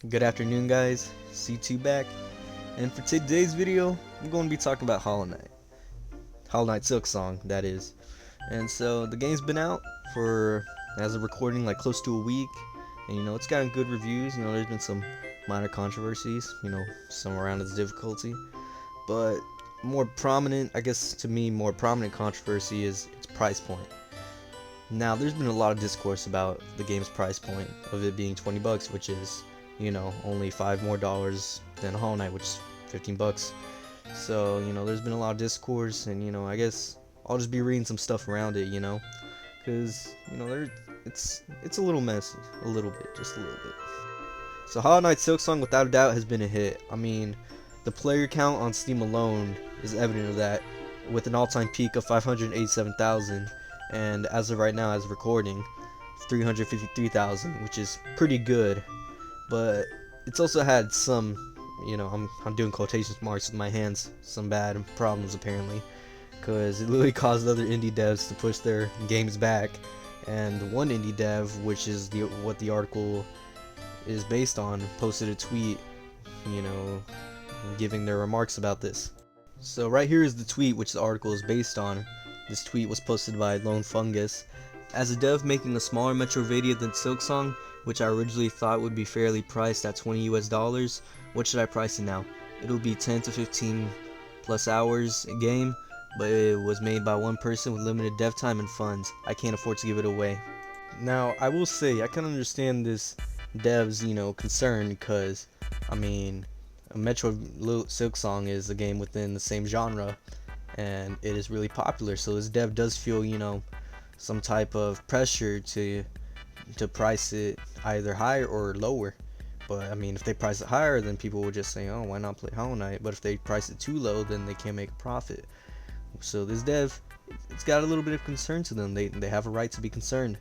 Good afternoon, guys. C2 back, and for today's video, I'm going to be talking about Hollow Knight Silksong, that is. And so the game's been out for, as of recording, like close to a week, and it's gotten good reviews. There's been some minor controversies, some around its difficulty, but more prominent, I guess to me, more prominent controversy is its price point. Now, there's been a lot of discourse about the game's price point of it being 20 bucks, which is, only $5 more than Hollow Knight, which is 15 bucks. So, there's been a lot of discourse, and, I guess I'll just be reading some stuff around it, because, it's a little messy, a little bit, just a little bit. So, Hollow Knight Silksong, without a doubt, has been a hit. I mean, the player count on Steam alone is evident of that, with an all-time peak of 587,000. And as of right now, as of recording, 353,000, which is pretty good. But it's also had some, I'm doing quotation marks with my hands, some bad problems apparently, because it literally caused other indie devs to push their games back. And one indie dev, which is what the article is based on, posted a tweet, giving their remarks about this. So right here is the tweet which the article is based on. This tweet was posted by Lone Fungus. As a dev making a smaller Metroidvania than Silksong, which I originally thought would be fairly priced at $20 US, what should I price it now? It'll be 10 to 15 plus hours a game, but it was made by one person with limited dev time and funds. I can't afford to give it away. Now, I will say, I can understand this dev's, concern, because, I mean, Metro Silksong is a game within the same genre, and it is really popular, so this dev does feel, some type of pressure to price it either higher or lower. But I mean, if they price it higher, then people will just say, oh, why not play Hollow Knight? But if they price it too low, then they can't make a profit. So this dev, it's got a little bit of concern to them. They have a right to be concerned,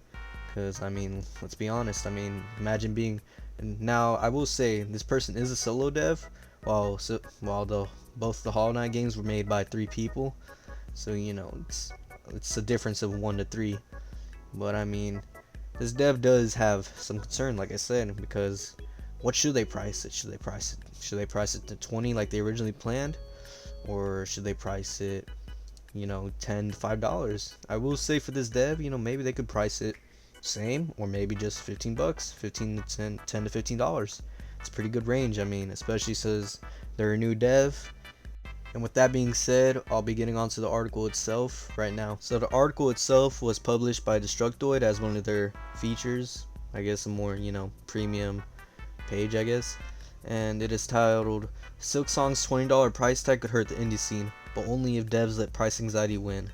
because I mean, let's be honest. I mean, imagine being, and now I will say this person is a solo dev, while both the Hollow Knight games were made by 3 people. So it's a difference of 1 to 3. But I mean, this dev does have some concern, like I said, because what should they price it? Should they price it to 20 like they originally planned, or should they price it, $10 to $5? I will say for this dev, maybe they could price it same, or maybe just 15 bucks, 15 to 10 to $15. It's a pretty good range. I mean, especially since they're a new dev. And with that being said, I'll be getting onto the article itself right now. So the article itself was published by Destructoid as one of their features. I guess a more, premium page, I guess. And it is titled, Silksong's $20 price tag could hurt the indie scene, but only if devs let price anxiety win.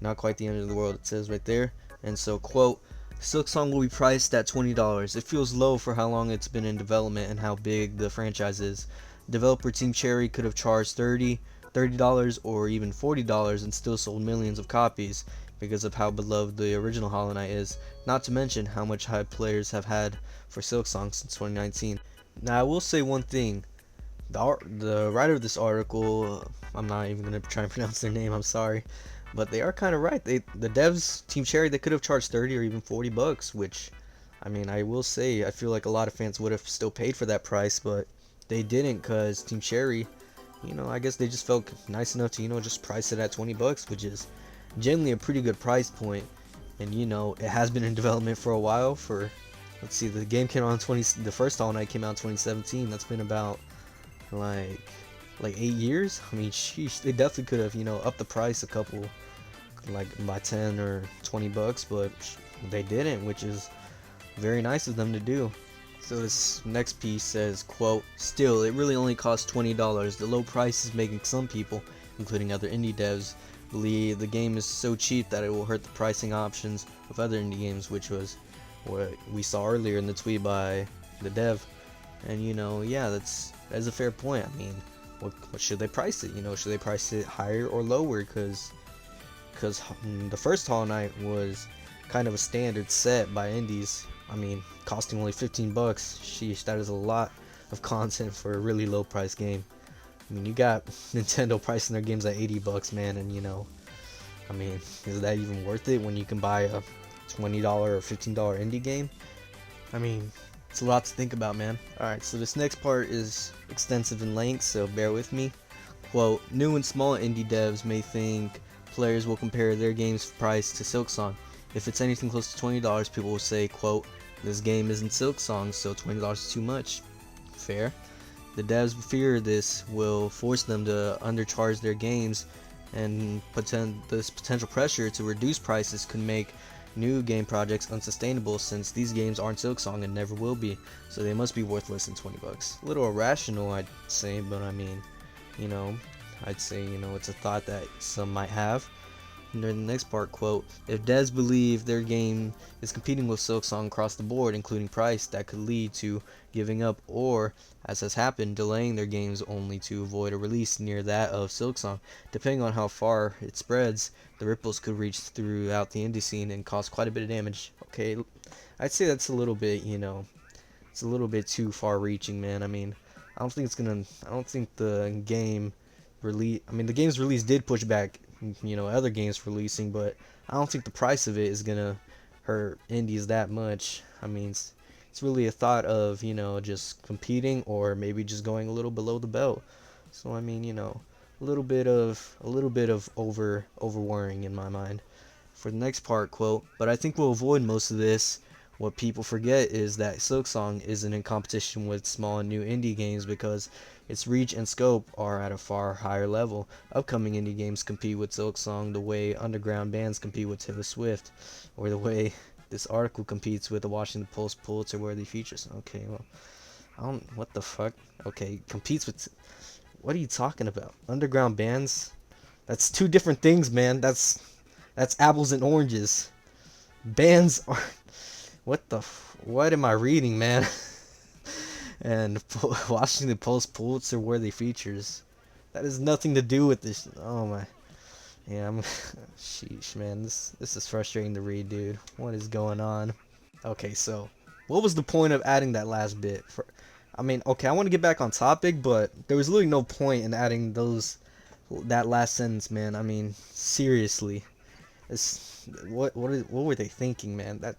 Not quite the end of the world, it says right there. And so, quote, Silksong will be priced at $20. It feels low for how long it's been in development and how big the franchise is. Developer Team Cherry could have charged $30 or even $40 and still sold millions of copies because of how beloved the original Hollow Knight is, not to mention how much hype players have had for Silksong since 2019. Now I will say one thing, the writer of this article, I'm not even going to try and pronounce their name, I'm sorry, but they are kind of right. The devs, Team Cherry, they could have charged 30 or even 40 bucks, which, I mean, I will say, I feel like a lot of fans would have still paid for that price, but they didn't, because Team Cherry, I guess they just felt nice enough to, just price it at 20 bucks, which is generally a pretty good price point. And, it has been in development for a while. Let's see, the game came out the first Hollow Knight came out in 2017. That's been about, like 8 years. I mean, sheesh, they definitely could have, upped the price a couple, like by 10 or 20 bucks, but they didn't, which is very nice of them to do. So this next piece says, quote, still, it really only costs $20. The low price is making some people, including other indie devs, believe the game is so cheap that it will hurt the pricing options of other indie games, which was what we saw earlier in the tweet by the dev. And yeah, that's a fair point. I mean, what should they price it? Should they price it higher or lower? Because the first Hollow Knight was kind of a standard set by indies. I mean, costing only 15 bucks, sheesh, that is a lot of content for a really low price game. I mean, you got Nintendo pricing their games at 80 bucks, man, and I mean, is that even worth it when you can buy a $20 or $15 indie game? I mean, It's a lot to think about, man. Alright, so this next part is extensive in length, so bear with me. Quote, new and small indie devs may think players will compare their game's price to Silksong. If it's anything close to $20, people will say, quote, this game isn't Silksong, so $20 is too much. Fair. The devs fear this will force them to undercharge their games, and this potential pressure to reduce prices could make new game projects unsustainable, since these games aren't Silksong and never will be, so they must be worth less than 20 bucks. A little irrational, I'd say, but I mean, you know, I'd say, it's a thought that some might have. And then the next part, quote, if devs believe their game is competing with Silksong across the board, including price, that could lead to giving up or, as has happened, delaying their games only to avoid a release near that of Silksong. Depending on how far it spreads, the ripples could reach throughout the indie scene and cause quite a bit of damage. Okay, I'd say that's a little bit, it's a little bit too far reaching, man. I mean, I don't think the game release, I mean, the game's release did push back, other games releasing, but I don't think the price of it is gonna hurt indies that much. I mean, it's really a thought of, just competing or maybe just going a little below the belt. So I mean, a little bit of over worrying in my mind. For the next part, quote, but I think we'll avoid most of this. What people forget is that Silksong isn't in competition with small and new indie games because its reach and scope are at a far higher level. Upcoming indie games compete with Silksong the way underground bands compete with Taylor Swift, or the way this article competes with the Washington Post Pulitzer-worthy features. Okay, well, what the fuck? Okay, competes with, what are you talking about? Underground bands? That's two different things, man. That's apples and oranges. Bands are, what am I reading, man? And Washington Post Pulitzer-worthy features. That has nothing to do with this. Oh my. Yeah, sheesh, man. This is frustrating to read, dude. What is going on? Okay, so what was the point of adding that last bit? I mean, okay, I want to get back on topic, but there was literally no point in adding that last sentence, man. I mean, seriously, what were they thinking, man?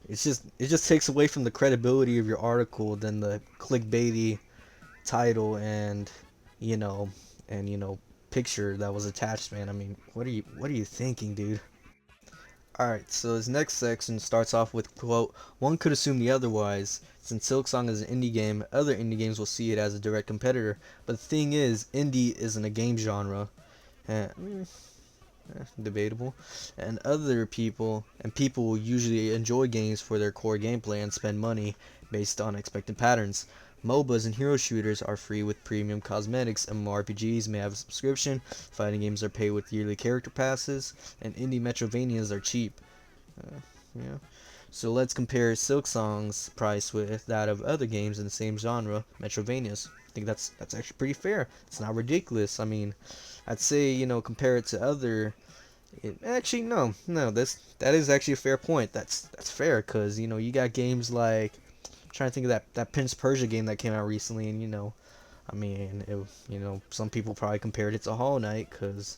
It just takes away from the credibility of your article than the clickbaity title and you know picture that was attached, man. I mean, what are you thinking, dude? Alright, so this next section starts off with, quote, one could assume the otherwise. Since Silksong is an indie game, other indie games will see it as a direct competitor. But the thing is, indie isn't a game genre. Eh, debatable. And people will usually enjoy games for their core gameplay and spend money based on expected patterns. MOBAs and hero shooters are free with premium cosmetics, MMORPGs may have a subscription, fighting games are paid with yearly character passes, and indie Metrovanias are cheap. Yeah. So let's compare Silksong's price with that of other games in the same genre, Metrovanias. I think that's actually pretty fair. It's not ridiculous. I mean, I'd say, compare it to other. Actually, no. That is actually a fair point. That's fair because you got games like, I'm trying to think of that Prince Persia game that came out recently, and I mean, some people probably compared it to Hollow Knight because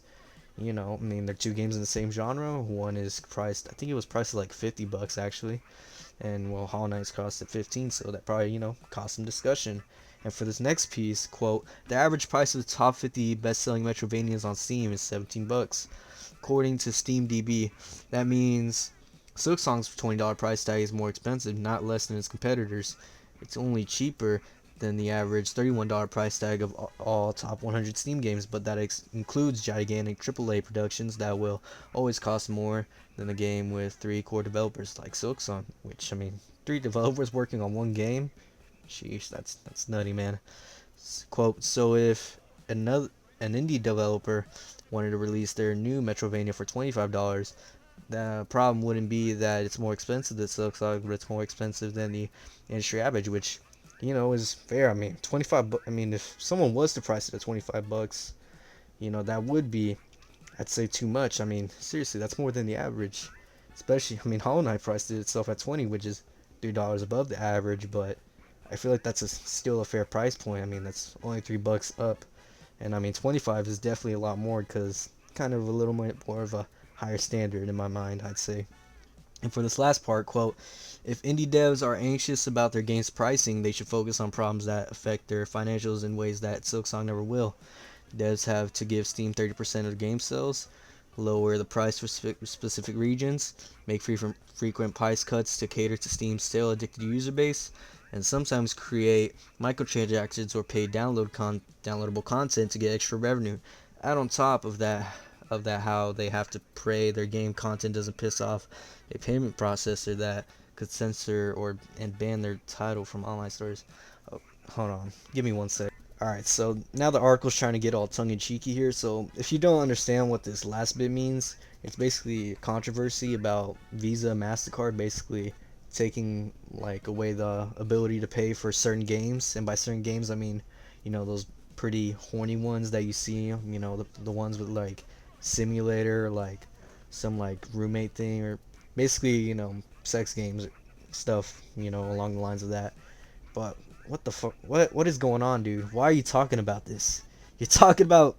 I mean, they're two games in the same genre. One is priced, I think it was priced at like $50 actually, and well, Hollow Knight's cost at 15, so that probably caused some discussion. And for this next piece, quote, the average price of the top 50 best-selling Metrovanias on Steam is $17. According to SteamDB, that means Silksong's $20 price tag is more expensive, not less than its competitors. It's only cheaper than the average $31 price tag of all top 100 Steam games, but that includes gigantic AAA productions that will always cost more than a game with 3 core developers like Silksong, which, I mean, 3 developers working on one game? Sheesh, that's nutty, man. Quote, so if an indie developer wanted to release their new Metrovania for $25, the problem wouldn't be that it's more expensive than Silksong, but it's more expensive than the industry average, which is fair. I mean, I mean, if someone was to price it at $25, that would be, I'd say, too much. I mean, seriously, that's more than the average. Especially, I mean, Hollow Knight priced it itself at 20, which is $3 above the average, but I feel like that's still a fair price point. I mean, that's only $3 up, and I mean, 25 is definitely a lot more because kind of a little more of a higher standard in my mind, I'd say. And for this last part, quote, if indie devs are anxious about their game's pricing, they should focus on problems that affect their financials in ways that Silksong never will. Devs have to give Steam 30% of the game sales, lower the price for specific regions, make frequent price cuts to cater to Steam's still addicted user base, and sometimes create microtransactions or pay downloadable content to get extra revenue. Add on top of that how they have to pray their game content doesn't piss off a payment processor that could censor or and ban their title from online stores. Oh, hold on, give me one sec. Alright, so now the article's trying to get all tongue-in-cheeky here, so if you don't understand what this last bit means, it's basically a controversy about Visa, MasterCard basically taking like away the ability to pay for certain games, and by certain games I mean, you know, those pretty horny ones that you see, you know, the ones with like simulator, like some like roommate thing, or basically, you know, sex games, stuff, you know, along the lines of that. But what the fuck? What is going on, dude? Why are you talking about this? You're talking about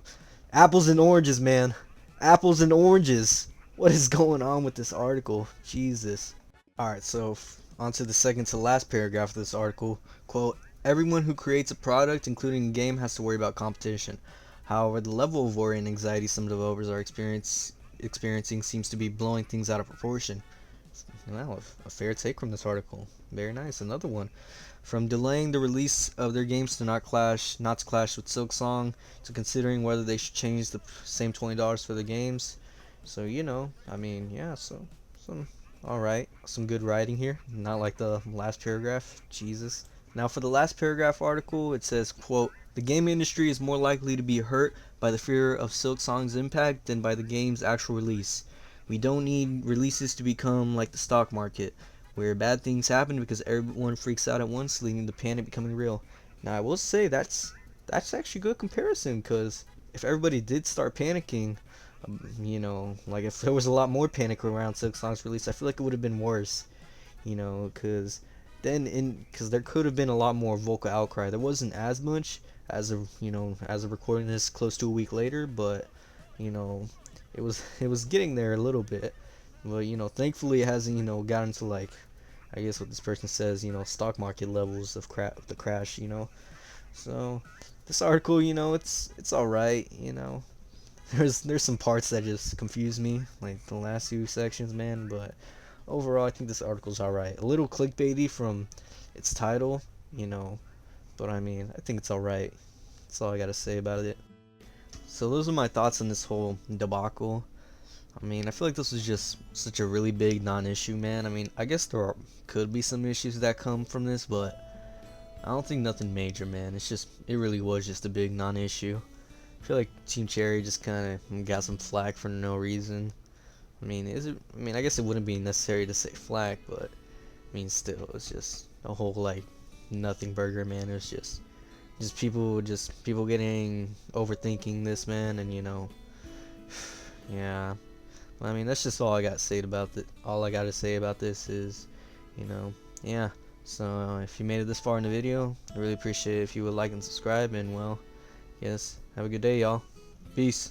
apples and oranges, man. Apples and oranges. What is going on with this article? Jesus. Alright, so on to the second to last paragraph of this article. Quote, everyone who creates a product, including a game, has to worry about competition. However, the level of worry and anxiety some developers are experiencing seems to be blowing things out of proportion. Well, a fair take from this article. Very nice. Another one. From delaying the release of their games to not to clash with Silksong, to considering whether they should change the same $20 for the games. So you know, I mean, yeah. So some all right, some good writing here. Not like the last paragraph. Jesus. Now for the last paragraph article, it says, quote, the game industry is more likely to be hurt by the fear of Silksong's impact than by the game's actual release. We don't need releases to become like the stock market, where bad things happen because everyone freaks out at once, leading to panic becoming real. Now, I will say that's actually a good comparison, because if everybody did start panicking, you know, like if there was a lot more panic around Silksong's release, I feel like it would have been worse, you know, because there could have been a lot more vocal outcry. There wasn't as much as of, you know, as of recording this close to a week later, but you know, it was getting there a little bit. But you know, thankfully it hasn't, you know, gotten to like, I guess what this person says, you know, stock market levels of the crash, you know. So this article, you know, it's all right, you know. There's some parts that just confuse me, like the last few sections, man, but overall I think this article's all right. A little clickbaity from its title, you know, but I mean, I think it's all right. That's all I got to say about it. So those are my thoughts on this whole debacle. I mean, I feel like this was just such a really big non-issue, man. I mean, I guess could be some issues that come from this, but I don't think nothing major, man. It really was just a big non-issue. I feel like Team Cherry just kind of got some flack for no reason. I mean, I guess it wouldn't be necessary to say flack, but I mean, still, it's just a whole like nothing burger, man. It's just people getting overthinking this, man, and you know, yeah. I mean, that's just all I got to say about it. All I got to say about this is, you know, yeah. So if you made it this far in the video, I really appreciate it if you would like and subscribe. And well, yes, have a good day, y'all. Peace.